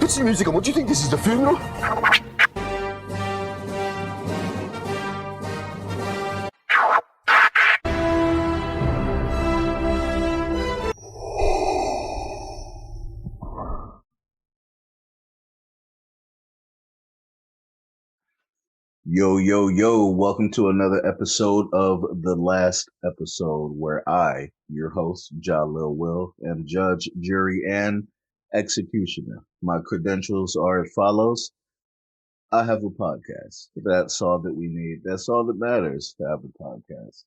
Put some music on. What do you think this is, the funeral? Yo, yo, yo, welcome to another episode of The Last Episode, where I, your host, Lil Will, am judge, jury, and executioner. My credentials are as follows. I have a podcast. That's all that we need. That's all that matters to have a podcast.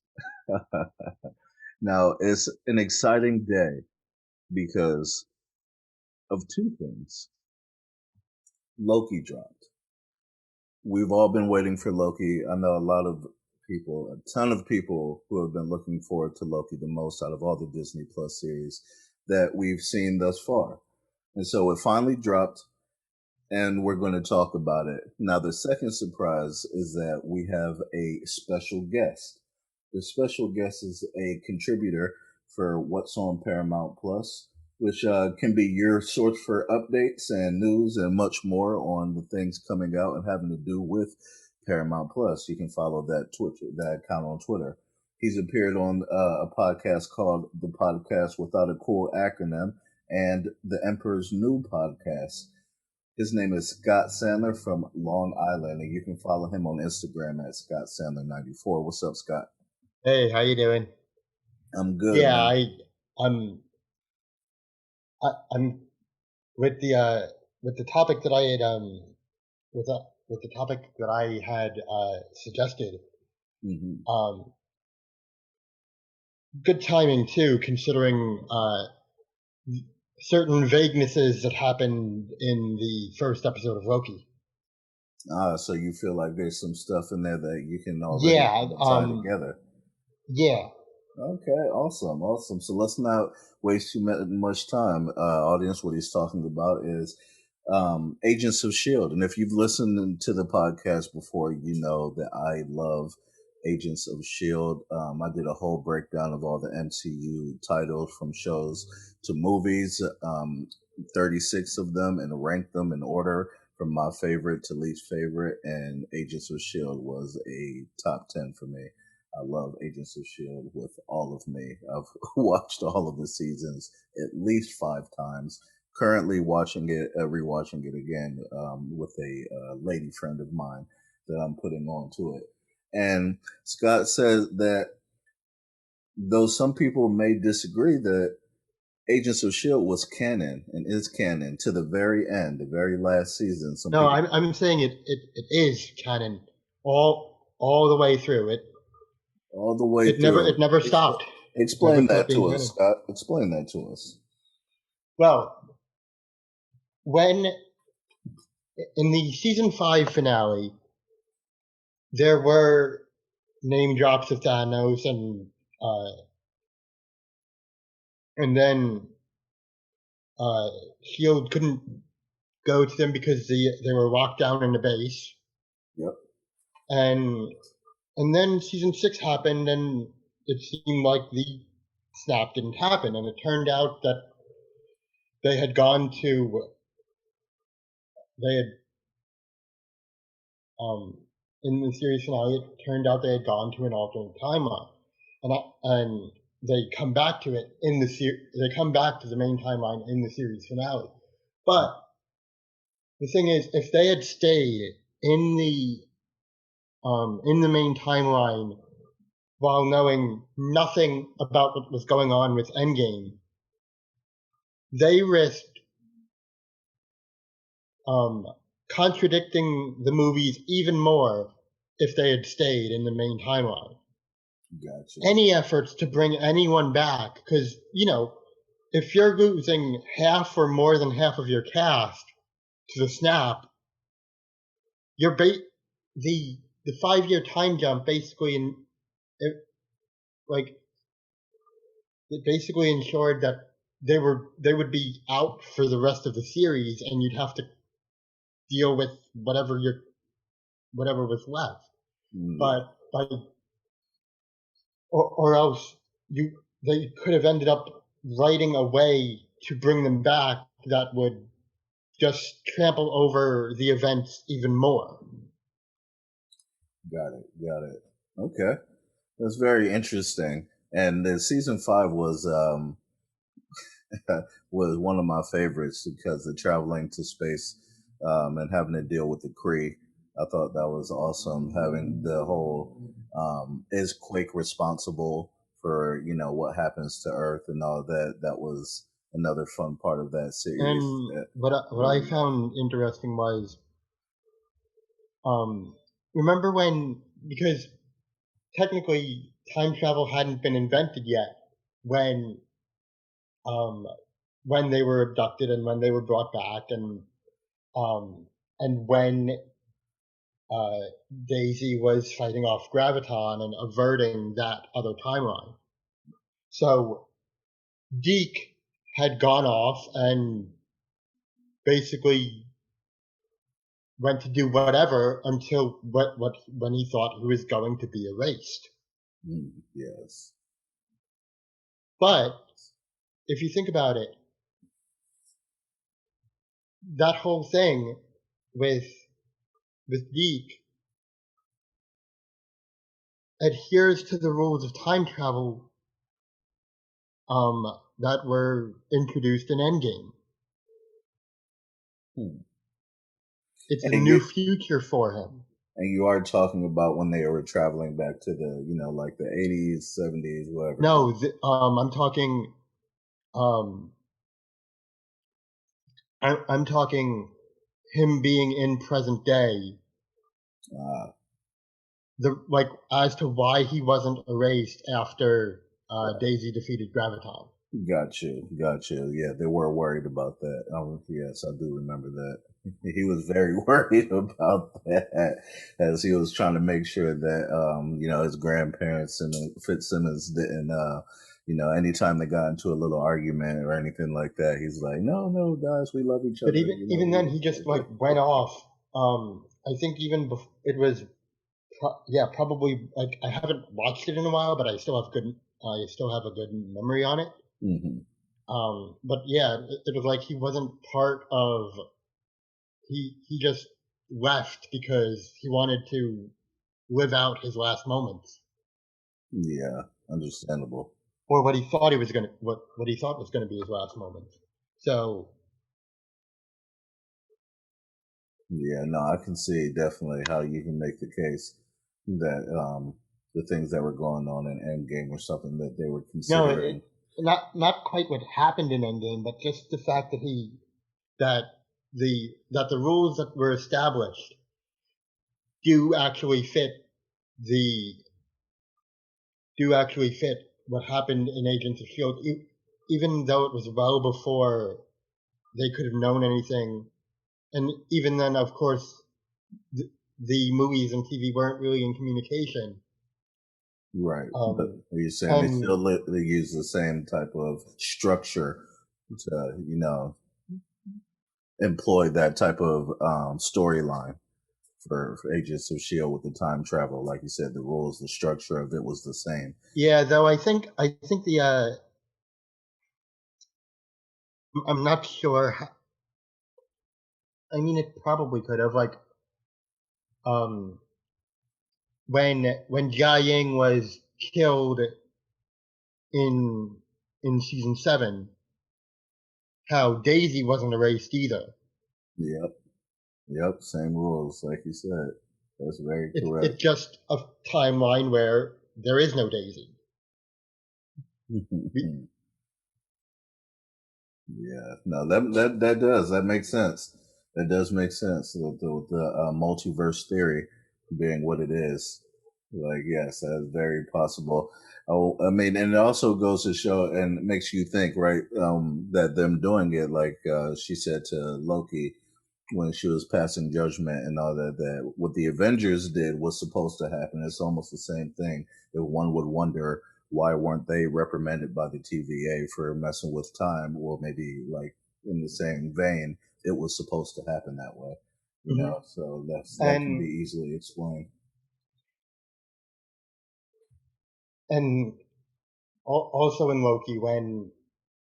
Now, it's an exciting day because of two things. Loki dropped. We've all been waiting for Loki. I know a lot of people, a ton of people who have been looking forward to Loki the most out of all the Disney Plus series that we've seen thus far. And so it finally dropped, and we're going to talk about it. Now, the second surprise is that we have a special guest. The special guest is a contributor for What's on Paramount Plus, which can be your source for updates and news and much more on the things coming out and having to do with Paramount Plus. You can follow that account on Twitter. He's appeared on a podcast called The Podcast Without a Cool Acronym and The Emperor's New Podcast. His name is Scott Sandler from Long Island, and you can follow him on Instagram at ScottSandler94. What's up, Scott? Hey, how you doing? I'm good. Yeah, man. I'm with the topic that I had with the topic that I had suggested. Mm-hmm. Good timing too, considering certain vaguenesses that happened in the first episode of Loki. So you feel like there's some stuff in there that you can already tie together. Yeah. Okay, awesome. So let's not waste too much time. Audience, what he's talking about is Agents of S.H.I.E.L.D. And if you've listened to the podcast before, you know that I love Agents of S.H.I.E.L.D. I did a whole breakdown of all the MCU titles from shows to movies, 36 of them, and ranked them in order from my favorite to least favorite, and Agents of S.H.I.E.L.D. was a top 10 for me. I love Agents of S.H.I.E.L.D. with all of me. I've watched all of the seasons at least 5 times. Currently rewatching it again with a lady friend of mine that I'm putting on to it. And Scott says that though some people may disagree that Agents of S.H.I.E.L.D. was canon and is canon to the very end, the very last season. I'm saying it is canon all the way through. All the way through. It never stopped. Explain that to us, Scott. Explain that to us. Well, when in the season 5 finale, there were name drops of Thanos, and then S.H.I.E.L.D. couldn't go to them because they were locked down in the base. Yep. And then season 6 happened, and it seemed like the snap didn't happen, and it turned out that they had gone to in the series finale, it turned out they had gone to an alternate timeline, and they come back to it they come back to the main timeline in the series finale. But the thing is, if they had stayed in the main timeline while knowing nothing about what was going on with Endgame, they risked contradicting the movies even more if they had stayed in the main timeline. Gotcha. Any efforts to bring anyone back, because, if you're losing half or more than half of your cast to the snap, the 5-year time jump basically it basically ensured that they would be out for the rest of the series, and you'd have to deal with whatever was left. But or else they could have ended up writing a way to bring them back that would just trample over the events even more. Got it. Okay, that's very interesting. And the season 5 was one of my favorites because the traveling to space and having to deal with the Kree. I thought that was awesome. Having the whole is Quake responsible for what happens to Earth and all that. That was another fun part of that series. And what I found interesting was, remember when, because technically time travel hadn't been invented yet when um, when they were abducted and when they were brought back, and when uh, Daisy was fighting off Graviton and averting that other timeline. So Deke had gone off and basically went to do whatever until when he thought he was going to be erased. Yes. But if you think about it, that whole thing with Deke adheres to the rules of time travel that were introduced in Endgame. It's a And new you future for him. and you are talking about when they were traveling back to the like the 80s, 70s, whatever. No, I'm talking. I'm talking him being in present day. Like as to why he wasn't erased after Daisy defeated Graviton. Got you. Yeah, they were worried about that. Yes, I do remember that. He was very worried about that as he was trying to make sure that his grandparents and Fitzsimmons didn't anytime they got into a little argument or anything like that, he's like, no, guys, we love each other. But even then, he just like went off. I think even it was probably like I haven't watched it in a while, but I still have a good memory on it. But yeah, it was like he wasn't part of. He just left because he wanted to live out his last moments. Yeah, understandable. Or what he thought he was gonna what he thought was gonna be his last moments. So yeah, no, I can see definitely how you can make the case that the things that were going on in Endgame were something that they were considering. No, not quite what happened in Endgame, but just the fact that that the rules that were established do actually fit the do actually fit what happened in Agents of Shield, even though it was well before they could have known anything, and even then, of course, the movies and TV weren't really in communication. Right. But you're saying they use the same type of structure to, employ that type of storyline for Agents of S.H.I.E.L.D. with the time travel. Like you said, the rules, the structure of it was the same. Yeah, though I think the I'm not sure. I mean, it probably could have um when Jia Ying was killed in season 7, how Daisy wasn't erased either. Yep, same rules, like you said. That's very correct. It's just a timeline where there is no Daisy. Yeah, no, that makes sense. That does make sense with the multiverse theory being what it is. Like, yes, that is very possible. Oh, I mean, and it also goes to show and makes you think, right? That them doing it, like she said to Loki when she was passing judgment and all that, that what the Avengers did was supposed to happen. It's almost the same thing. If one would wonder why weren't they reprimanded by the TVA for messing with time? Well, maybe like in the same vein, it was supposed to happen that way. So that can be easily explained. And also in Loki, when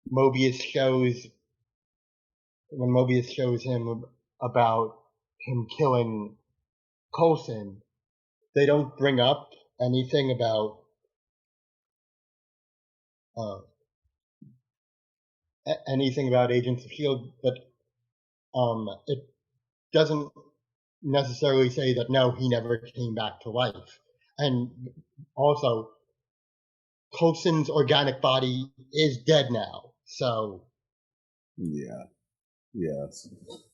Mobius shows when Mobius shows him about him killing Coulson, they don't bring up anything about uh, anything about Agents of Shield, but it doesn't necessarily say that no, he never came back to life. And also, Coulson's organic body is dead now, so Yeah, yes,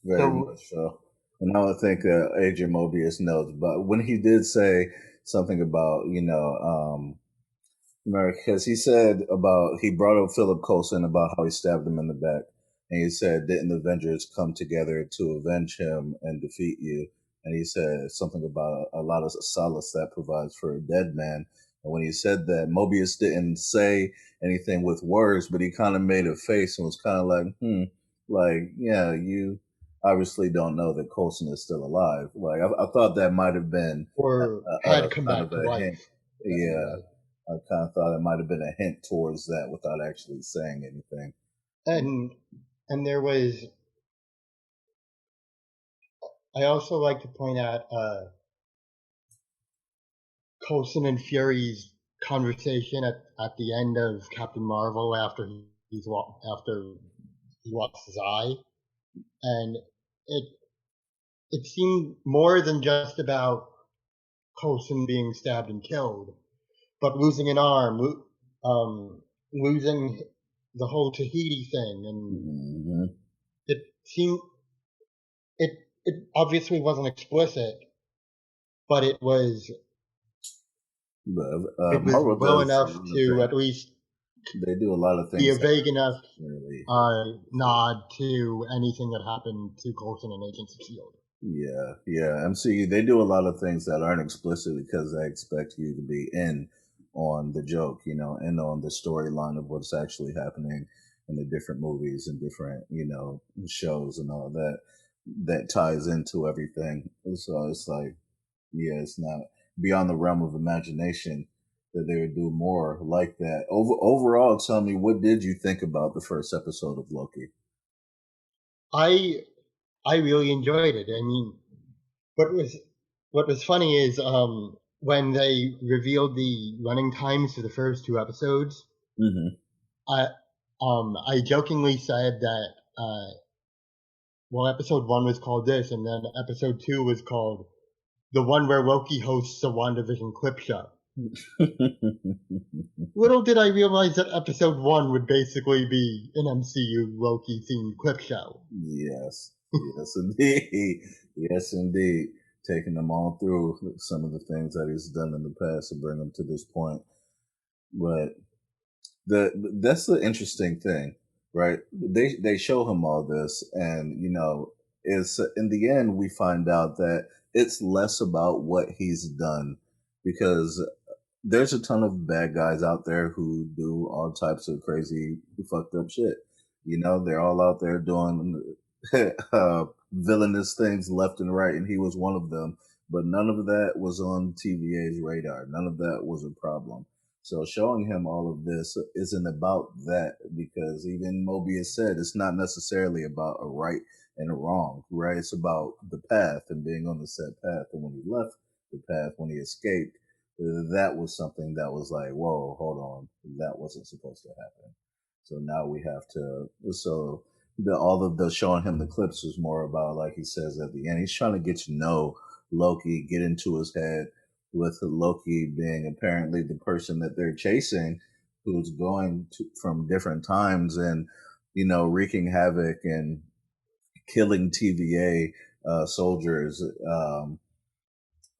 very so much so. And I don't think Agent Mobius knows, but when he did say something about, because he said about he brought up Philip Coulson about how he stabbed him in the back, and he said, "Didn't the Avengers come together to avenge him and defeat you?" And he said something about a lot of solace that provides for a dead man. And when he said that, Mobius didn't say anything with words, but he kind of made a face and was kind of like, like, yeah, you obviously don't know that Coulson is still alive. Like, I thought that might have been or had come kind of back to a hint. life. Yeah, I kind of thought it might have been a hint towards that without actually saying anything. And and there was I also like to point out Coulson and Fury's conversation at the end of Captain Marvel after after he lost his eye, and it it seemed more than just about Coulson being stabbed and killed, but losing an arm, losing the whole Tahiti thing, and Mm-hmm. it seemed it obviously wasn't explicit, but But it was Marvel well does a enough lot of to at things. least They do a lot of be a things that vague aren't enough necessarily. nod to anything that happened to Coulson and Agents of Shield. Yeah. MC, they do a lot of things that aren't explicit because they expect you to be in on the joke, and on the storyline of what's actually happening in the different movies and different, shows and all that that ties into everything. So it's like, yeah, it's not beyond the realm of imagination that they would do more like that. Overall, tell me, what did you think about the first episode of Loki? I I really enjoyed it. I mean, what was what was funny is when they revealed the running times for the first two episodes, Mm-hmm. I I jokingly said that well, episode one was called this, and then episode two was called the one where Loki hosts a WandaVision clip show. Little did I realize that episode one would basically be an MCU Loki themed clip show. Yes, indeed. Yes, indeed. Taking them all through some of the things that he's done in the past to bring them to this point. But that's the interesting thing, right? They show him all this, and it's in the end we find out that it's less about what he's done because there's a ton of bad guys out there who do all types of crazy, fucked up shit. They're all out there doing villainous things left and right, and he was one of them. But none of that was on TVA's radar. None of that was a problem. So showing him all of this isn't about that because even Mobius said it's not necessarily about a right and a wrong, right? It's about the path and being on the set path. And when he left the path, when he escaped, that was something that was like, whoa, hold on, that wasn't supposed to happen. So now we have to. So all of the showing him the clips was more about, like he says at the end, he's trying to get to know Loki, get into his head, with Loki being apparently the person that they're chasing, who's going from different times and wreaking havoc and killing TVA soldiers.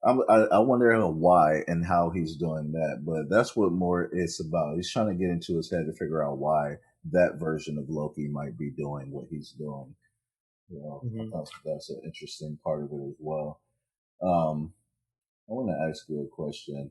I wonder why and how he's doing that, but that's what more it's about. He's trying to get into his head to figure out why that version of Loki might be doing what he's doing. I Mm-hmm. thought that's an interesting part of it as well. Um, I want to ask you a question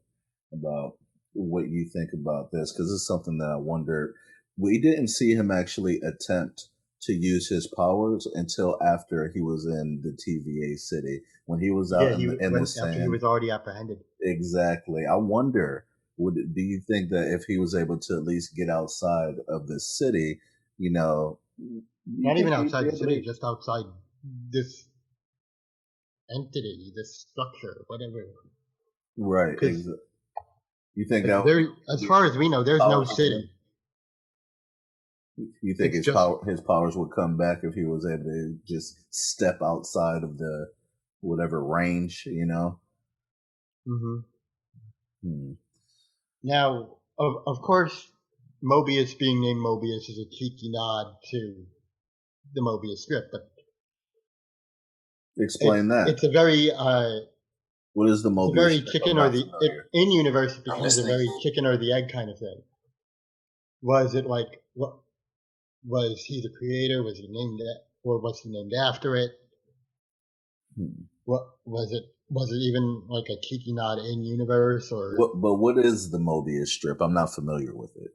about what you think about this because it's something that I wondered. We didn't see him actually attempt to use his powers until after he was in the TVA city when he was Yeah, out he in the went after he sand. was already apprehended. Exactly. I wonder, do you think that if he was able to at least get outside of the city, you know, You Not even think he'd outside be the able city, to? just outside this entity, this structure, whatever. Right. Because You think like that there, as far as we know, there's no powers? city. You think It's just his powers would come back if he was able to just step outside of the whatever range, you know? hmm Hmm. now. Of course, Mobius being named Mobius is a cheeky nod to the Mobius strip, but Explain that. it's a very What is the it's a Mobius very strip? I'm chicken or not the it, familiar. in universe it I'm becomes a listening. very chicken or the egg kind of thing. Was it like what was he the creator? Was he named it, or was he named after it? Hmm. What was it? Was it even like a cheeky nod in universe or But what is the Mobius strip? I'm not familiar with it.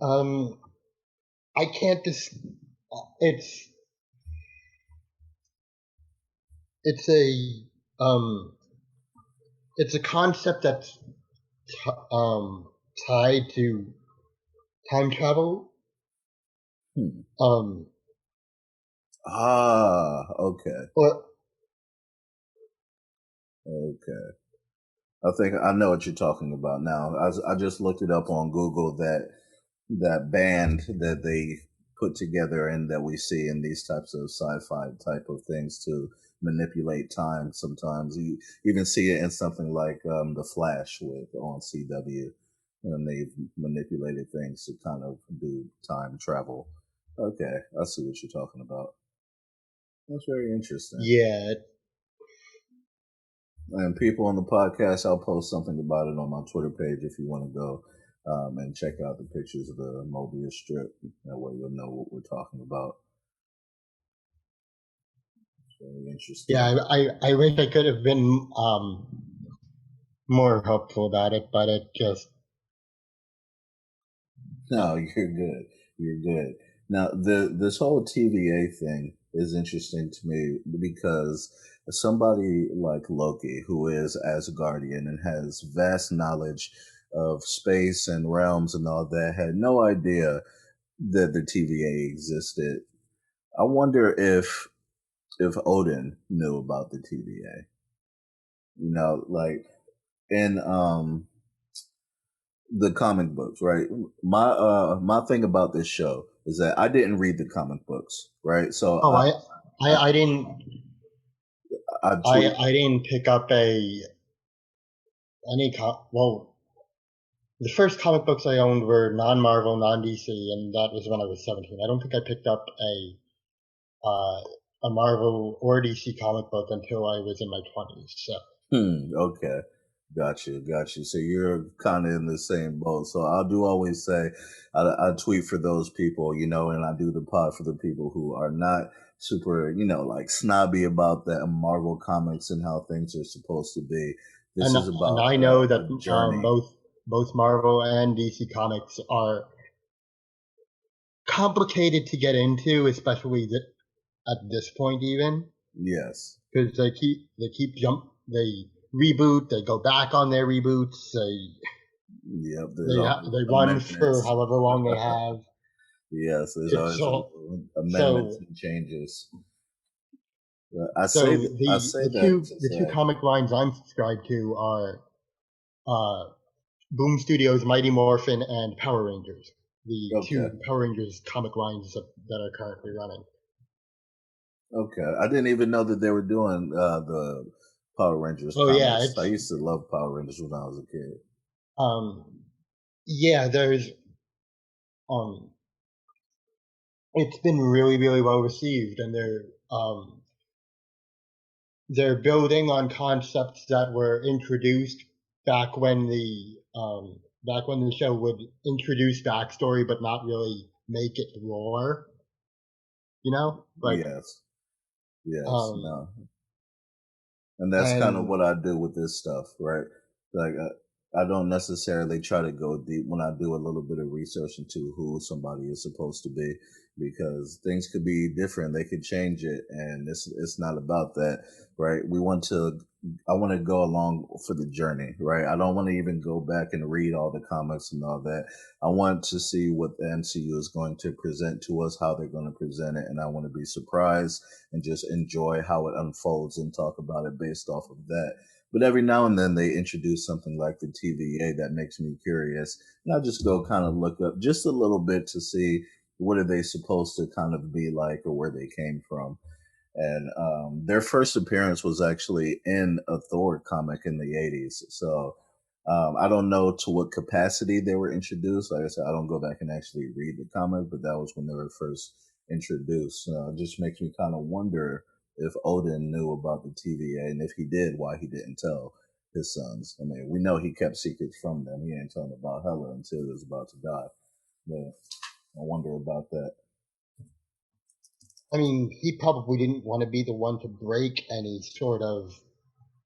um? I can't it's it's a it's a concept that's tied to time travel. Hmm. Um, Okay. or Okay. I think I know what you're talking about now. I just looked it up on Google that band that they put together and that we see in these types of sci-fi type of things to manipulate time. Sometimes you even see it in something like The Flash with on CW, and they've manipulated things to kind of do time travel. Okay, I see what you're talking about. That's very interesting. yeah, And people on the podcast, I'll post something about it on my Twitter page if you want to go and check out the pictures of the Mobius strip. That way you'll know what we're talking about. It's very yeah. interesting. I wish I could have been more hopeful about it, but it just No, you're good. You're good. Now, this whole TVA thing is interesting to me because somebody like Loki, who is Asgardian and has vast knowledge of space and realms and all that, had no idea that the TVA existed. I wonder if Odin knew about the TVA. You know, like in the comic books, right? My thing about this show is that I didn't read the comic books, right? So oh I, I didn't I tweet. I didn't pick up a well, the first comic books I owned were non-Marvel, non-DC, and that was when I was 17. I don't think I picked up uh, a Marvel or DC comic book until I was in my 20s. So Okay. Got you. So you're kind of in the same boat. So I do always say, I tweet for those people, you know, and I do the pod for the people who are not super, you know, like snobby about the Marvel comics and how things are supposed to be. This is and about I know that the journey. both Marvel and DC comics are complicated to get into, especially at this point, even Yes. because they reboot, they go back on their reboots, Yep. There's always they run for amendments. however long they have. Yes. There's It's always all amendments so and changes. so I say that to the two say, comic lines I'm subscribed to are Boom Studios' Mighty Morphin and Power Rangers, the okay. two Power Rangers comic lines that are currently running. Okay, I didn't even know that they were doing the Power Rangers Oh yeah, comics. I it's used to love Power Rangers when I was a kid. um yeah, there's um it's been really well received, and they're building on concepts that were introduced back when the show would introduce backstory but not really make it lore. You know, like Yes, yes, um no, and that's kind of and what I do with this stuff, right? Like I don't necessarily try to go deep when I do a little bit of research into who somebody is supposed to be, because things could be different. They could change it, and it's not about that, right? I want to go along for the journey, right? I don't want to even go back and read all the comics and all that. I want to see what the MCU is going to present to us, how they're going to present it, and I want to be surprised and just enjoy how it unfolds and talk about it based off of that. But every now and then they introduce something like the TVA that makes me curious. And I'll just go kind of look up just a little bit to see what are they supposed to kind of be like or where they came from. And their first appearance was actually in a Thor comic in the 80s. So I don't know to what capacity they were introduced. Like I said, I don't go back and actually read the comic, but that was when they were first introduced. It just makes me kind of wonder if Odin knew about the TVA, and if he did, why he didn't tell his sons. I mean, we know he kept secrets from them. He ain't telling about Hela until he was about to die. But I wonder about that. I mean, he probably didn't want to be the one to break any sort of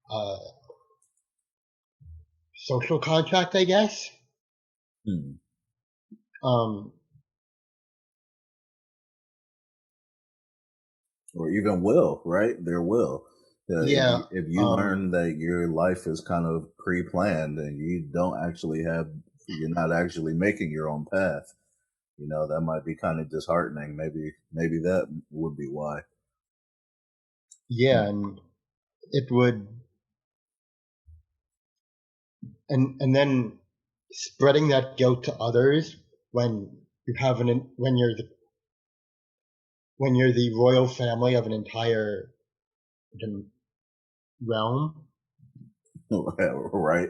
uh, social contract, I guess. Hmm. Um, Or even will, right? Their will. yeah. If you learn that your life is kind of pre-planned and you're not actually making your own path, that might be kind of disheartening. Maybe that would be why. Yeah, and it would, and then spreading that guilt to others when you have when you're the royal family of an entire realm. Right,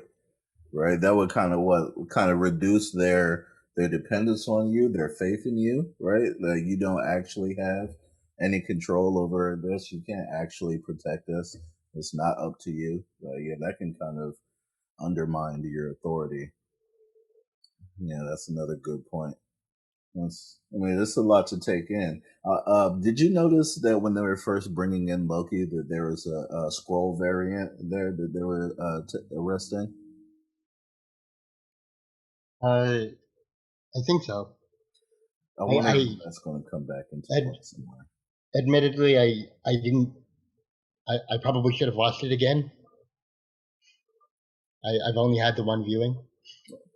right. That would kind of reduce their dependence on you, their faith in you, right? That you don't actually have any control over this. You can't actually protect us. It's not up to you. Yeah, that can kind of undermine your authority. Yeah, that's another good point. I mean, it's a lot to take in. Did you notice that when they were first bringing in Loki, that there was a scroll variant there that they were arresting? I think so. I I, wonder if I that's going to come back into play ad, somewhere. admittedly, I didn't. I probably should have watched it again. I've only had the one viewing.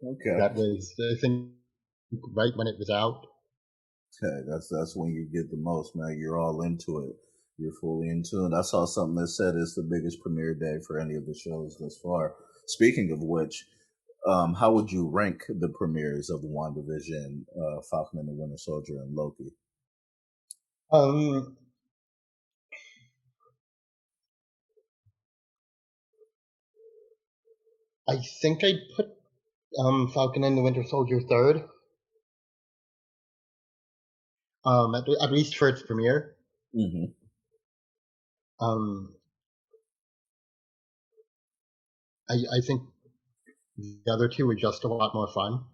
Okay. That was, I think, right when it was out. Okay, that's when you get the most, man. You're all into it. You're fully into it. I saw something that said it's the biggest premiere day for any of the shows thus far. Speaking of which, how would you rank the premieres of WandaVision, Falcon and the Winter Soldier, and Loki? Um, I think I'd put Falcon and the Winter Soldier third. At least for its premiere. Mm-hmm. Um, I think the other two were just a lot more fun.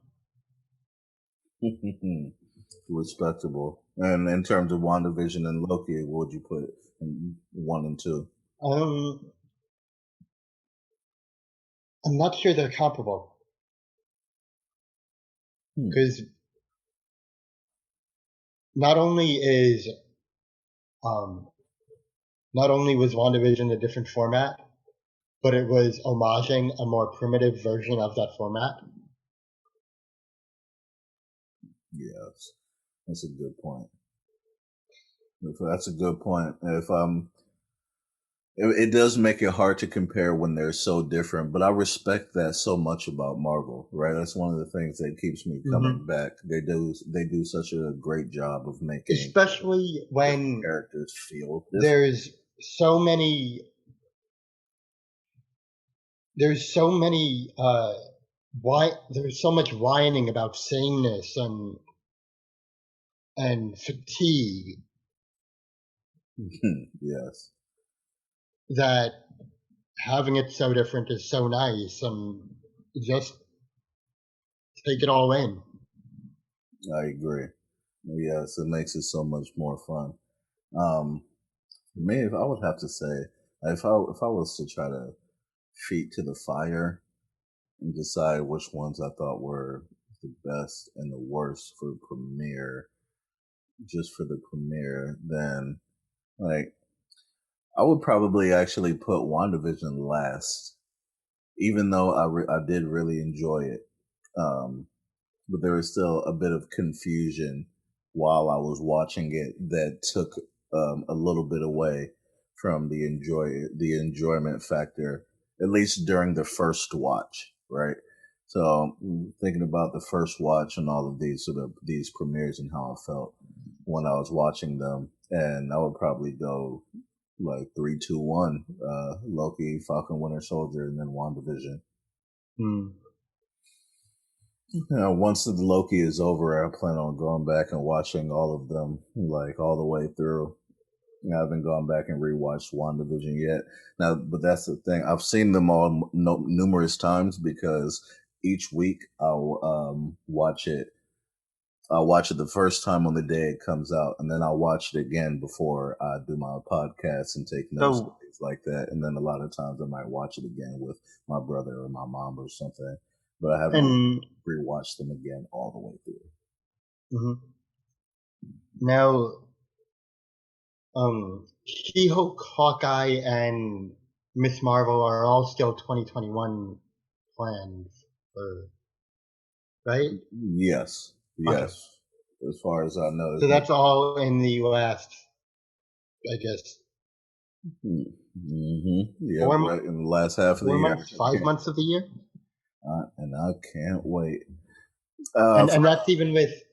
Respectable. And in terms of WandaVision and Loki, what would you put in one and two? Um, I'm not sure they're comparable Hmm. because not only is um, not only was WandaVision a different format, but it was homaging a more primitive version of that format. Yes, that's a good point. That's a good point. If it does make it hard to compare when they're so different, but I respect that so much about Marvel, right? That's one of the things that keeps me coming back. They do such a great job of making Especially different when characters feel different. there's so many there's so many why there's so much whining about sameness and fatigue Yes, that having it so different is so nice and just take it all in. I agree. Yes, it makes it so much more fun. Um, Me, if I would have to say, if I was to try to feet to the fire and decide which ones I thought were the best and the worst for premiere, just for the premiere, then like I would probably actually put WandaVision last, even though I did really enjoy it. But there was still a bit of confusion while I was watching it that took a little bit away from the enjoyment factor, at least during the first watch, right? So thinking about the first watch and all of these sort of these premieres and how I felt when I was watching them, and I would probably go like 3, 2, 1, Loki, Falcon, Winter Soldier, and then WandaVision. Once the Loki is over, I plan on going back and watching all of them, like all the way through. I haven't gone back and rewatched WandaVision yet. Now, but that's the thing. I've seen them all numerous times because each week I'll watch it. I'll watch it the first time on the day it comes out, and then I'll watch it again before I do my podcast and take notes and things like that. And then a lot of times I might watch it again with my brother or my mom or something. But I haven't rewatched them again all the way through. Mm-hmm. Now, She-Hulk, Hawkeye, and Miss Marvel are all still 2021 plans, right? Yes. Okay. As far as I know. So that's all in the last, I guess. Mm-hmm. Yeah, right in the last half of the year. 5 months of the year. And I can't wait. And that's even with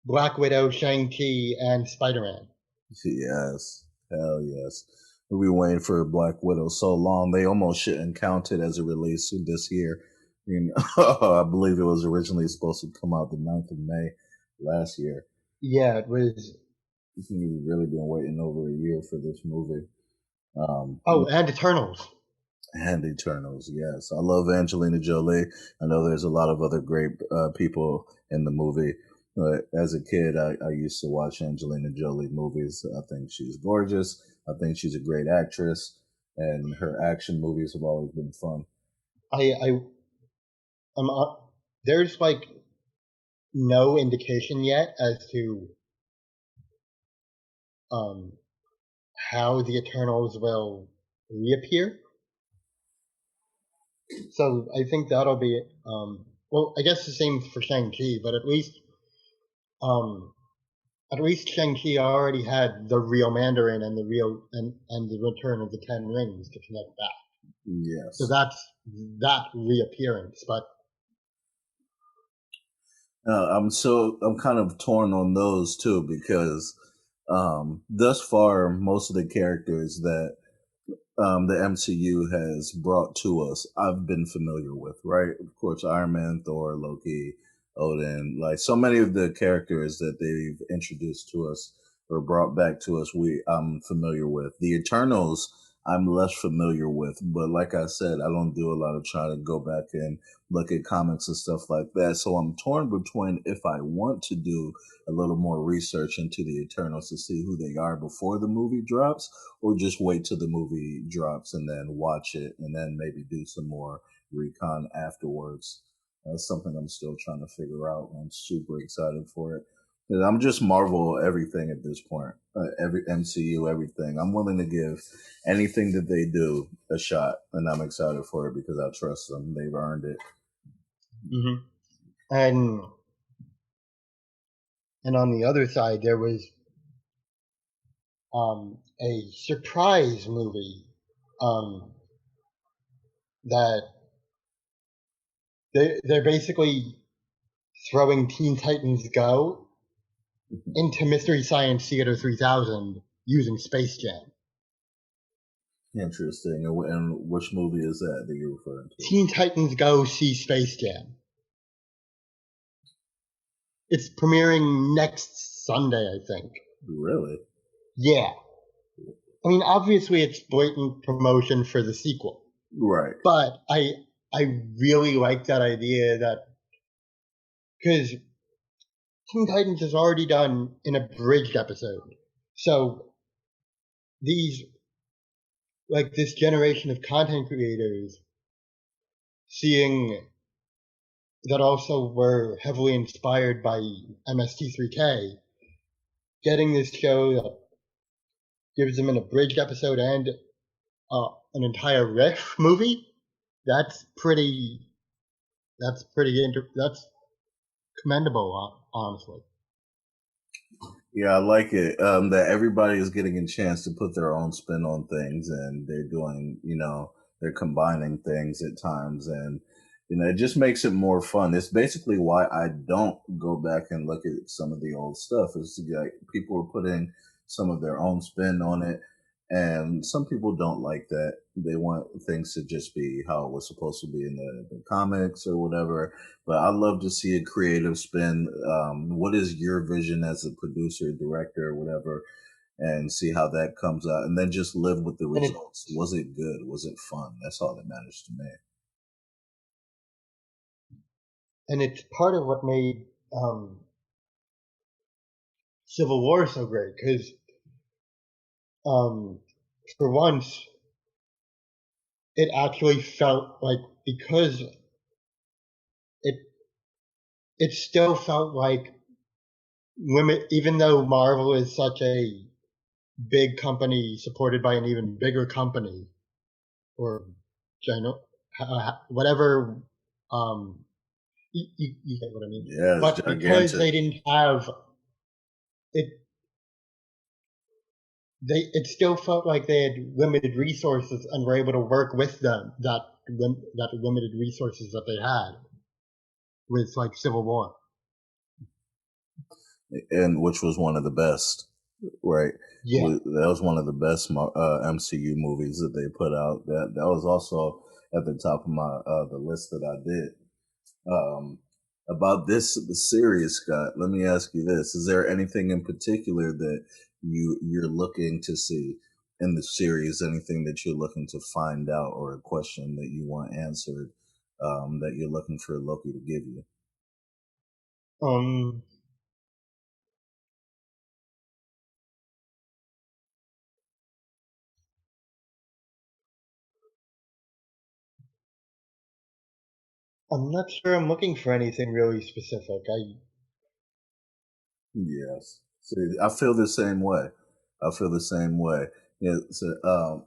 Black Widow, Shang-Chi, and Spider-Man. Yes. Hell yes. We've been waiting for Black Widow so long, they almost shouldn't count it as a release this year. I believe it was originally supposed to come out the 9th of May last year. Yeah, it was. We've really been waiting over a year for this movie. And Eternals. And Eternals, yes. I love Angelina Jolie. I know there's a lot of other great people in the movie. But as a kid, I used to watch Angelina Jolie movies. I think she's gorgeous. I think she's a great actress. And her action movies have always been fun. There's like no indication yet as to how the Eternals will reappear. So I think that'll be well, I guess the same for Shang-Chi, but at least Shang-Chi already had the real Mandarin and the real and the return of the 10 rings to connect back. Yes. So that's that reappearance, but I'm kind of torn on those too because thus far most of the characters that the MCU has brought to us, I've been familiar with, right? Of course, Iron Man, Thor, Loki, Odin, like so many of the characters that they've introduced to us or brought back to us, I'm familiar with. The Eternals, I'm less familiar with, but like I said, I don't do a lot of trying to go back and look at comics and stuff like that. So I'm torn between if I want to do a little more research into the Eternals to see who they are before the movie drops, or just wait till the movie drops and then watch it and then maybe do some more recon afterwards. That's something I'm still trying to figure out. I'm super excited for it. I'm just Marvel everything at this point. Every MCU, everything. I'm willing to give anything that they do a shot, and I'm excited for it because I trust them. They've earned it. Mm-hmm. And on the other side, there was a surprise movie that they're basically throwing Teen Titans Go into Mystery Science Theater 3000 using Space Jam. Interesting. And which movie is that you're referring to? Teen Titans Go see Space Jam. It's premiering next Sunday, I think. Really? Yeah. I mean, obviously it's blatant promotion for the sequel. Right. But I really like that idea that, because Teen Titans is already done in a bridged episode. So this generation of content creators seeing that also were heavily inspired by MST3K, getting this show that gives them an abridged episode and an entire riff movie, that's pretty that's commendable, honestly. Yeah, I like it. That everybody is getting a chance to put their own spin on things, and they're doing, they're combining things at times, and it just makes it more fun. It's basically why I don't go back and look at some of the old stuff. It's like people are putting some of their own spin on it, and some people don't like that. They want things to just be how it was supposed to be in the comics or whatever. But I love to see a creative spin. What is your vision as a producer, director, or whatever, and see how that comes out, and then just live with the And results. Was it good? Was it fun? That's all that matters to me. it's part of what made Civil War so great, because for once it actually felt like, because it it still felt like even though Marvel is such a big company supported by an even bigger company, or whatever, you get what I mean. Yeah, it's But because gigantic. they didn't have it, it still felt like they had limited resources and were able to work with that limited resources that they had with, like, Civil War. And which was one of the best, right? Yeah. That was one of the best MCU movies that they put out. That was also at the top of my the list that I did. About the series, Scott. Let me ask you this: is there anything in particular that you're looking to see in the series? Anything that you're looking to find out, or a question that you want answered, that you're looking for Loki to give you? Um, I'm not sure I'm looking for anything really specific. Yes. See, I feel the same way. I feel the same way. Yeah. So,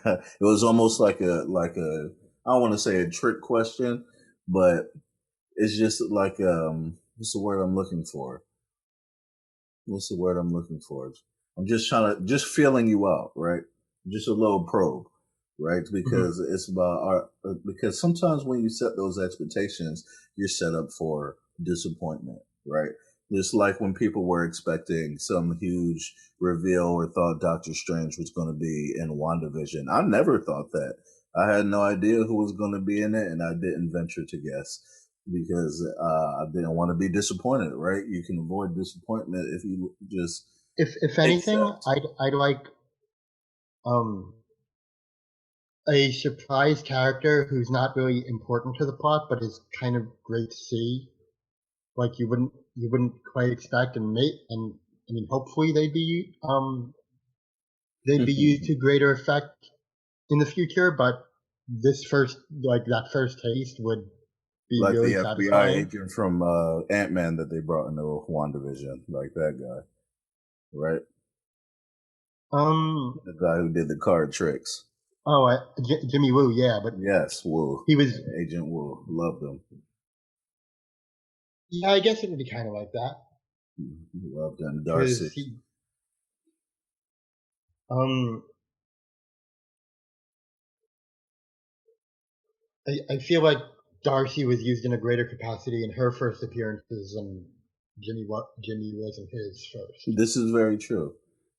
it was almost like a I don't want to say a trick question, but it's just like what's the word I'm looking for? What's the word I'm looking for? I'm just trying to just feeling you out, right? Just a little probe, right? Mhm. Because it's about our because sometimes when you set those expectations, you're set up for disappointment, right? Just like when people were expecting some huge reveal or thought Doctor Strange was going to be in WandaVision. I never thought that. I had no idea who was going to be in it, and I didn't venture to guess because I didn't want to be disappointed. Right? You can avoid disappointment if you just If anything, accept. I'd like um a surprise character who's not really important to the plot, but is kind of great to see. Like, you wouldn't quite expect, and I mean, hopefully they'd be used to greater effect in the future. But that first taste would be Like really the FBI satisfying. agent from Ant-Man that they brought into WandaVision, like that guy, right? Um. The guy who did the card tricks. Oh, Jimmy Woo, yeah, but Yes, Wu. he was. Agent Wu. Loved him. Yeah, I guess it would be kind of like that, Loved him. because Darcy. he. Um. I feel like Darcy was used in a greater capacity in her first appearances than Jimmy was in his first. This is very true.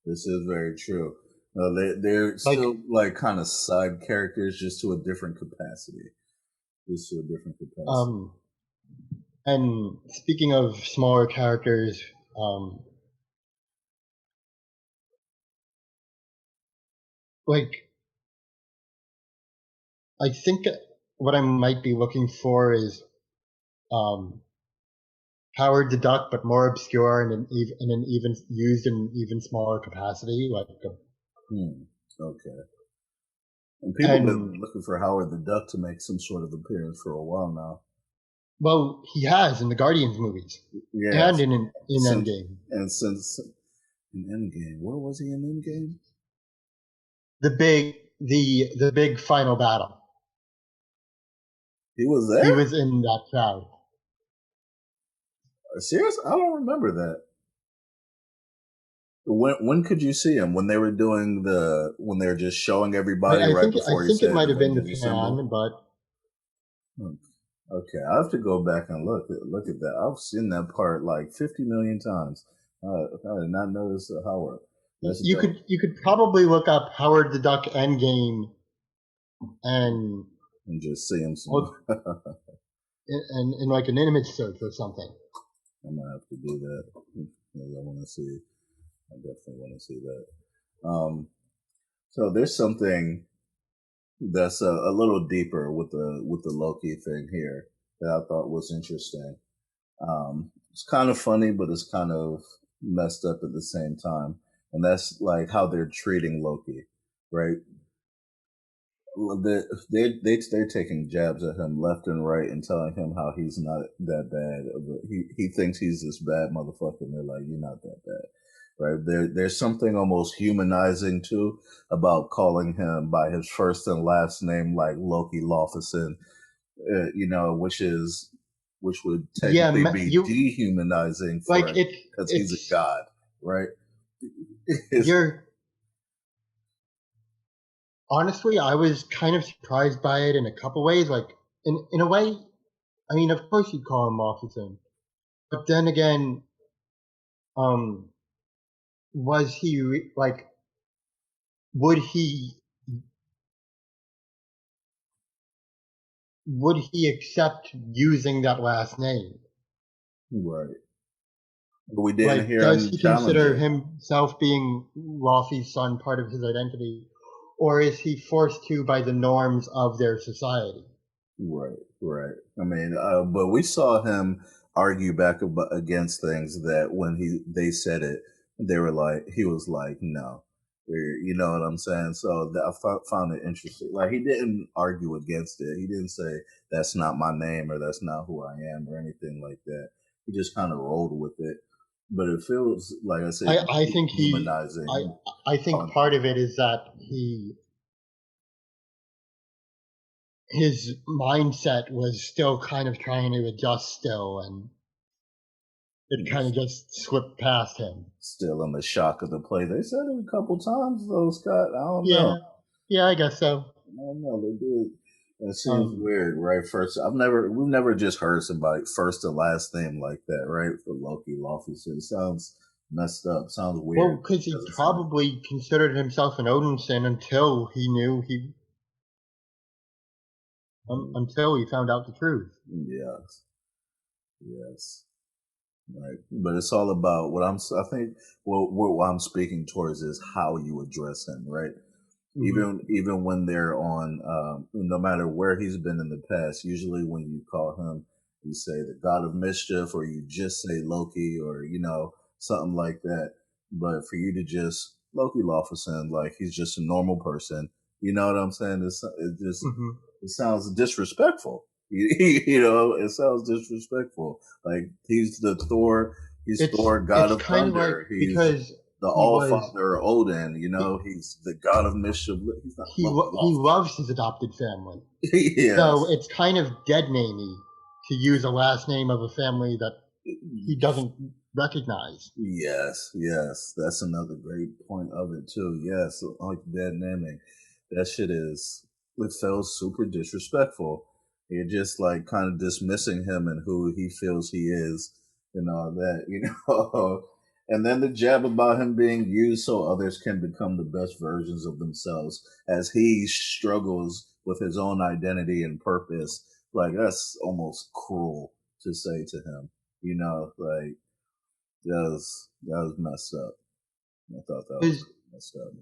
This is very true. They're Like, still like kind of side characters, just to a different capacity. Just to a different capacity. um, and speaking of smaller characters, um, like, I think what I might be looking for is um, Howard the Duck, but more obscure, and in an even used in even smaller capacity, like Hmm. Okay. And people have And been looking for Howard the Duck to make some sort of appearance for a while now. well, he has in the Guardians movies Yeah, and in since Endgame. since in Endgame, where was he in Endgame? The big final battle. He was He there. was in that crowd. Serious? I don't remember that. When could you see him? When they were doing when they were just showing everybody right I before he think it said might have been the Avengers Assemble? Canon, but Hmm. Okay, I have to go back and look at that. I've seen that part like 50 million times. I did not notice Howard. That's dope. you could probably look up Howard the Duck Endgame and And just see him some. look in like an image search or something. I'm gonna have to do that. Because I want to see. I definitely want to see that. So there's something that's a little deeper with the Loki thing here that I thought was interesting. It's kind of funny, but it's kind of messed up at the same time, and that's like how they're treating Loki, right? Well, they're taking jabs at him left and right and telling him how he's not that bad. But he thinks he's this bad motherfucker, and they're like, "You're not that bad." Right there's something almost humanizing too about calling him by his first and last name, like Loki Lofison, which would Yeah, technically be you dehumanizing like for, because he's a god, right? It's, you're honestly, I was kind of surprised by it in a couple ways. Like in a way, I mean, of course you call him Moffitt, but then again, um, was he like would he accept using that last name? right, but we didn't Like, hear does him he challenge consider it. himself being Ralphie's son part of his identity, or is he forced to by the norms of their society? Right, right. I mean, but we saw him argue back against things that when they said it, they were like, he was like, no, you know what I'm saying? So that found it interesting. Like, he didn't argue against it. He didn't say that's not my name or that's not who I am or anything like that. He just kind of rolled with it. But it feels like I said, I think dehumanizing. I think part of it is that his mindset was still kind of trying to adjust still, and it kind of just slipped past him. Still in the shock of the play. They said it a couple times though, Scott. I don't know. Yeah, yeah, I guess so. I don't know. They did. It seems Um, weird, right? We've never just heard somebody first and last name like that, right? For Loki, Lofty. So it sounds messed up. Sounds well, weird. because he Doesn't sound. probably considered himself an Odinson until he found out the truth. Yes, yes, right. But it's all about what I think. What I'm speaking towards is how you address him, right? Mm-hmm. Even when they're on, no matter where he's been in the past, usually when you call him, you say the God of Mischief, or you just say Loki, or something like that. But for you to just Loki Lofison, like he's just a normal person, you know what I'm saying? Mm-hmm. It sounds disrespectful. It sounds disrespectful. Like he's Thor, God It's of kind of like Thunder. He's because the he All was Father Odin. he, He's the God of Mischief. He's not Loki he Loftus. loves his adopted family, so Yes, it's kind of dead namey to use a last name of a family that he doesn't recognize. yes. That's another great point of it too. Yes, like dead naming. That shit is. It feels super disrespectful. You're just like kind of dismissing him and who he feels he is and all that, And then the jab about him being used so others can become the best versions of themselves as he struggles with his own identity and purpose. Like, that's almost cruel to say to him, like that was messed up. I thought that was Because messed up.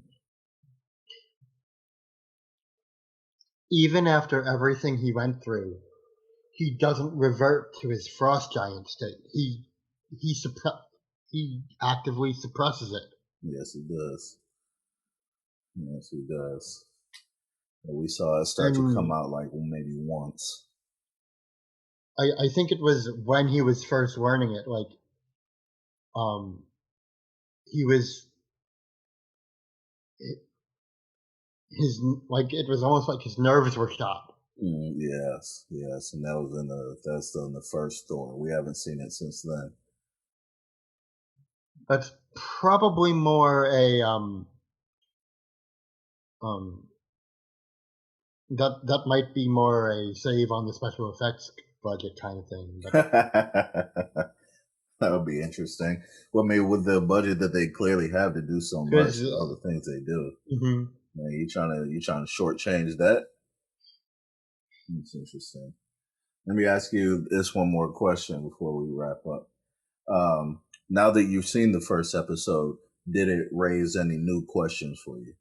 even after everything he went through, he doesn't revert to his frost giant state. He suppre- he actively suppresses it. Yes, he does. Yes, he does. We saw it start to come And out like maybe once. I think it was when he was first learning it, like um he was his like it was almost like his nerves were shot. Yes, yes, and that's still in the first Thor. We haven't seen it since then. That's probably more a um that might be more a save on the special effects budget kind of thing. But That would be interesting. Well, maybe with the budget that they clearly have to do so much, because all the things they do, mhm. man, you trying to shortchange that? It's interesting. Let me ask you this one more question before we wrap up. Now that you've seen the first episode, did it raise any new questions for you?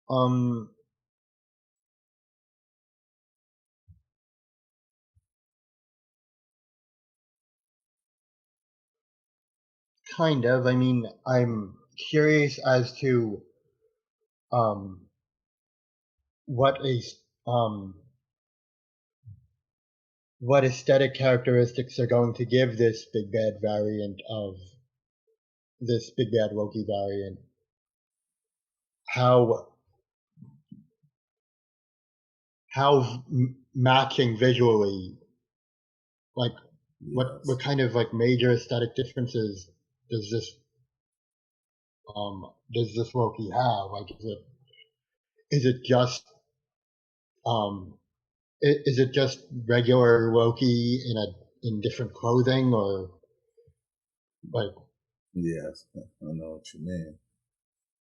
um kind of. I mean, I'm curious as to um what a um what aesthetic characteristics are going to give this big bad variant of this big bad Loki variant. How matching visually, like Yes. what kind of like major aesthetic differences does this Loki have? Like, is it just um is it just regular Loki in different clothing, or like Yes, I know what you mean.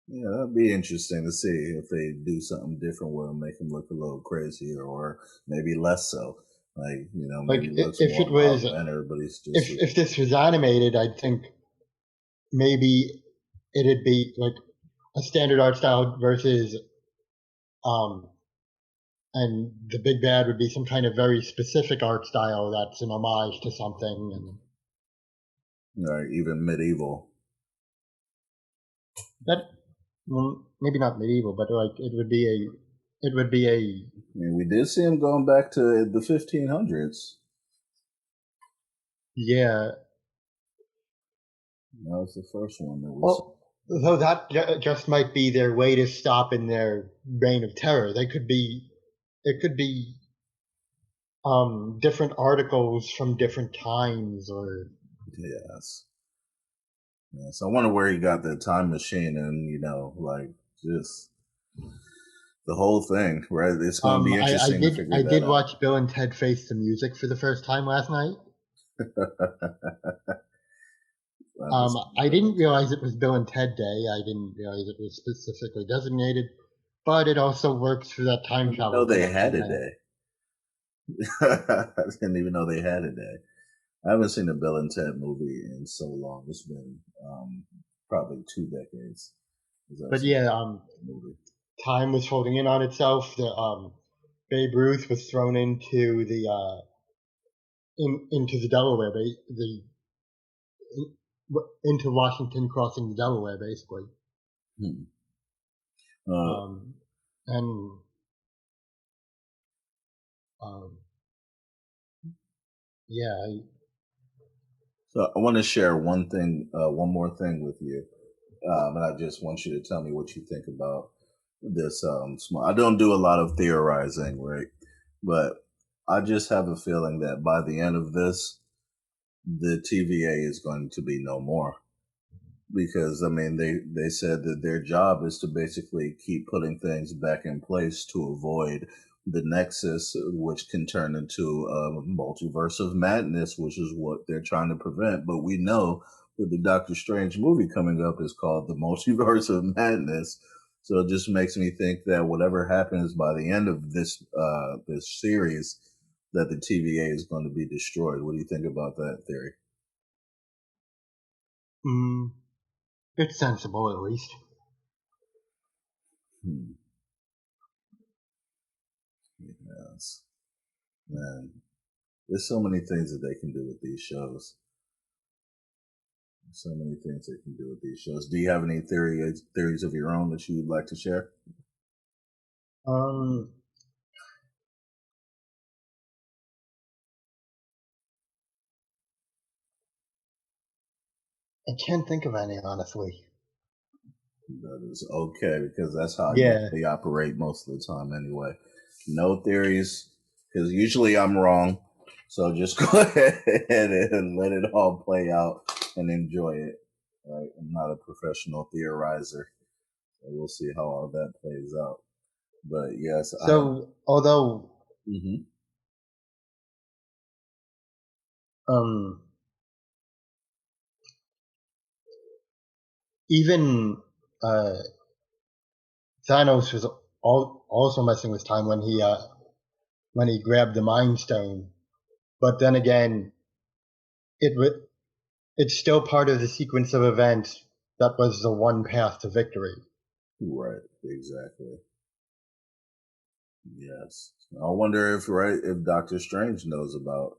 Yeah, that'd be interesting to see if they do something different with him, make him look a little crazier, or maybe less so. Like, maybe looks if more it was mild mannered, but he's just if this was animated, I'd think maybe it'd be like a standard art style versus um and the big bad would be some kind of very specific art style that's an homage to something. And even medieval. that, well, maybe not medieval, but like it would be a I mean, we did see him going back to the 1500s. yeah. That was the first one that we saw. Well, though that just might be their way to stop in their reign of terror. They could be it could be different articles from different times, or Yes. Yes. I wonder where he got the time machine and, like just the whole thing, right? It's going to be interesting to figure I that did out. watch Bill and Ted Face the Music for the first time last night. I didn't realize it was Bill and Ted Day. I didn't realize it was specifically designated, but it also works for that I time didn't know travel they connection had a kind of. day. I didn't even know they had a day. I haven't seen a Bill and Ted movie in so long. It's been probably 2 decades since I've But seen yeah, a movie. time was folding in on itself. The Babe Ruth was thrown into the into the Delaware, into Washington, crossing the Delaware, basically. Hmm. Uh, Um, and um, yeah, so I want to share one more thing with you, and I just want you to tell me what you think about this. I don't do a lot of theorizing, right? But I just have a feeling that by the end of this, the TVA is going to be no more. Because I mean, they said that their job is to basically keep putting things back in place to avoid the nexus, which can turn into a multiverse of madness, which is what they're trying to prevent. But we know that the Doctor Strange movie coming up is called the Multiverse of Madness. So it just makes me think that whatever happens by the end of this series, that the TVA is going to be destroyed. What do you think about that theory? mm, it's sensible at least. Hmm. Yes. Man, there's so many things that they can do with these shows. So many things they can do with these shows. Do you have any theories of your own that you'd like to share? Um, I can't think of any, honestly. That is okay because that's how I Yeah. usually operate most of the time anyway. No theories because usually I'm wrong. So just go ahead and let it all play out and enjoy it. Right? I'm not a professional theorizer. So we'll see how all that plays out. But yes, So, although Mhm. um, even uh, Thanos was also messing with time when he grabbed the Mind Stone, but then again, it it's still part of the sequence of events that was the one path to victory. Right, exactly. Yes. I wonder if Doctor Strange knows about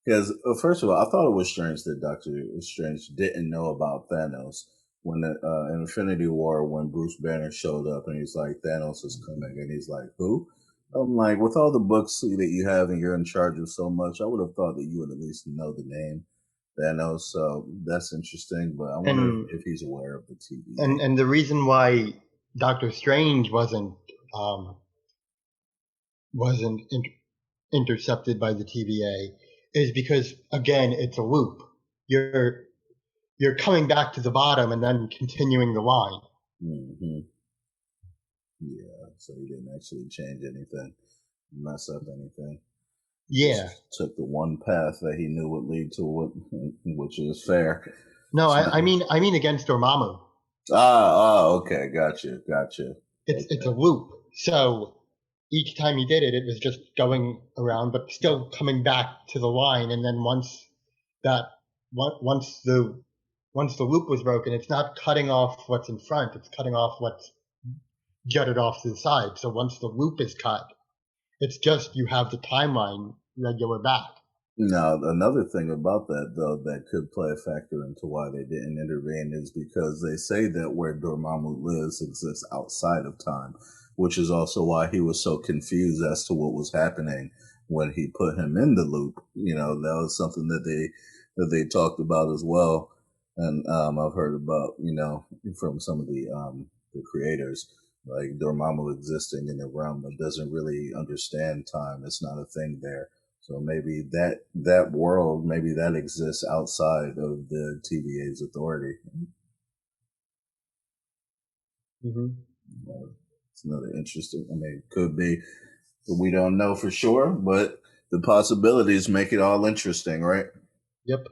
because first of all, I thought it was strange that Doctor Strange didn't know about Thanos when the Infinity War when Bruce Banner showed up and he's like Thanos is coming and he's like who? I'm like with all the books that you have and you're in charge of so much, I would have thought that you would at least know the name Thanos. So that's interesting, but I wonder And if he's aware of the TVA. and the reason why Doctor Strange um, wasn't intercepted by the TVA is because again it's a loop. You're you're coming back to the bottom and then continuing the line. Hmm. Yeah, so he didn't actually change anything, mess up anything. Yeah. Just took the one path that he knew would lead to what, which is fair. No, It's not, I mean against Dormammu. okay, gotcha. It's a Okay. loop. So each time he did it, it was just going around, but still coming back to the line. And then that once the loop was broken, it's not cutting off what's in front; it's cutting off what's jutted off to the side. So once the loop is cut, it's just you have the timeline regular back. Now, another thing about that, though, that could play a factor into why they didn't intervene is because they say that where Dormammu lives exists outside of time, which is also why he was so confused as to what was happening when he put him in the loop. You know, that was something that they talked about as well, and I've heard about from some of the creators. Like Dormammu existing in a realm that doesn't really understand time. It's not a thing there, so maybe that world, maybe that exists outside of the TVA's authority. Mm-hmm. It's another interesting. I mean, it could be, but we don't know for sure. But the possibilities make it all interesting, right? Yep.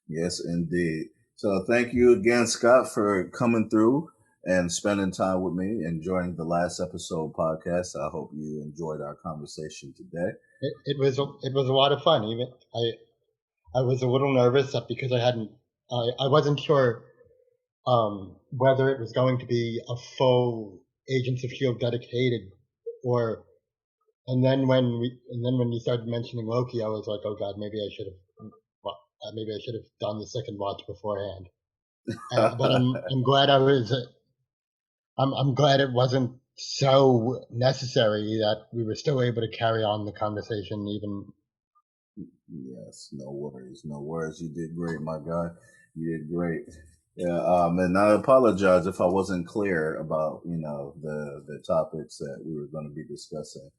Yes, indeed. So thank you again, Scott, for coming through and spending time with me and joining the last episode podcast. I hope you enjoyed our conversation today. It was a lot of fun. Even I was a little nervous that because I wasn't sure whether it was going to be a full Agents of Shield dedicated, or and then when you started mentioning Loki, I was like, oh god, maybe I should have done the second watch beforehand. But I'm glad I'm glad it wasn't so necessary that we were still able to carry on the conversation even. Yes, no worries, no worries. You did great, my guy. You did great. Yeah, and I apologize if I wasn't clear about the topics that we were going to be discussing.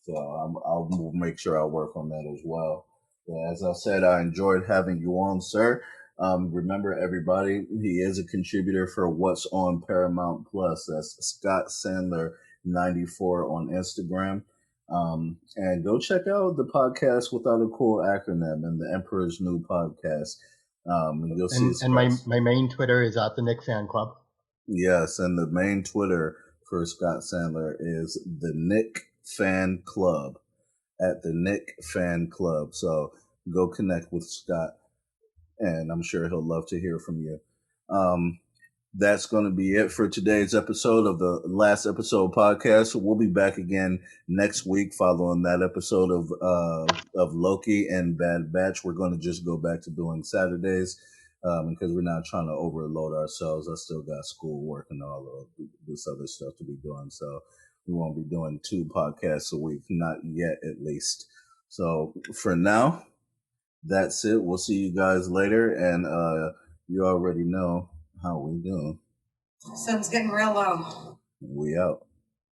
So I'll make sure I work on that as well. But as I said, I enjoyed having you on, sir. Remember, everybody, he is a contributor for What's on Paramount Plus. That's Scott Sandler 94 on Instagram. And go check out the podcast without a cool acronym and the Emperor's New Podcast. You'll see And Scott's. my main Twitter is at the Nick Fan Club. Yes, and the main Twitter for Scott Sandler is the Nick Fan Club, at the Nick Fan Club. So go connect with Scott, and I'm sure he'll love to hear from you. Um, that's going to be it for today's episode of the last episode podcast. We'll be back again next week following that episode of Loki and Bad Batch. We're going to just go back to doing Saturdays. because we're not trying to overload ourselves. I still got school work and all of this other stuff to be doing. So we won't be doing 2 podcasts a week, not yet at least. So for now, that's it. We'll see you guys later. And you already know how we do. Sun's getting real low. We out.